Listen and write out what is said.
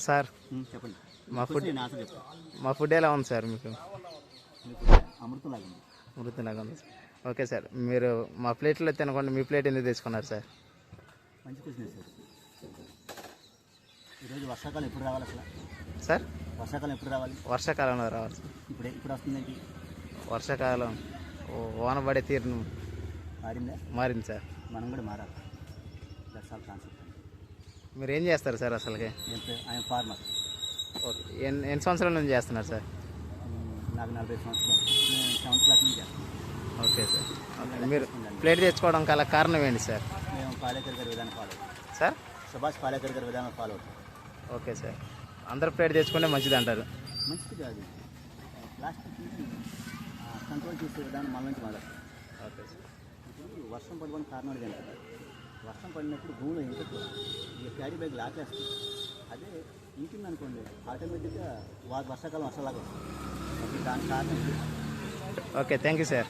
Sir చెప్పండి. మా food నేను ఆన్సర్ చెప్తాను. మా ఫుడ్ ఎలా ఉంది సార్ మీకు? మీకు అమృతంలాగా ఉంది. మృతిలాగా ఉంది సార్. ఓకే సార్, మీరు మా ప్లేట్లో తినకుండా మీ ప్లేట్ ఎందుకు తీసుకున్నారు సార్? మంచి క్వశ్చన్ సార్. ఈరోజు వర్షాకాలం ఎప్పుడు రావాలి అసలు? సార్ వర్షాకాలం ఎప్పుడు రావాలి? వర్షాకాలంలో రావాలి సార్. ఇప్పుడు వస్తుందేంటి? వర్షాకాలం వాన పడే తీరును మారిందా? మారింది సార్. మనం కూడా మారాలి. That's all concept. మీరు ఏం చేస్తారు సార్ అసలుకి? I'm farmer. ఓకే, ఎన్ని సంవత్సరాల నుంచి చేస్తున్నారు సార్? నాకు 40 సంవత్సరాలు. నేను 7th క్లాస్ నుంచి చేస్తాను. Okay sir. ఓకే, మీరు ప్లేట్ తెచ్చుకోవడం కల కారణం ఏంటి సార్? మేము పాలేకర్ గారి విధానం ఫాలో అవుతాం. సార్ సుభాష్ పాలేకర్ గారి విధానం ఫాలో అవుతాం. ఓకే సార్, అందరు ప్లేట్ తెచ్చుకుంటే మంచిది అంటారు. మంచిది కాదు. ప్లాస్టిక్ని కంట్రోల్ చేసే విధానం మన నుంచి మొదలు. Okay sir. ఇప్పుడు వర్షం పడుకోవడానికి కారణం ఏంటంటే వర్షం పడినప్పుడు భూమిలో ఇంకట్టు ఈ క్యారీ బ్యాగ్ లాకేస్తుంది. అదే ఇంకింది అనుకోండి, ఆటోమేటిక్గా వర్షాకాలం వర్షాలాగా వస్తుంది. దానికి కారణం. Okay, thank you sir.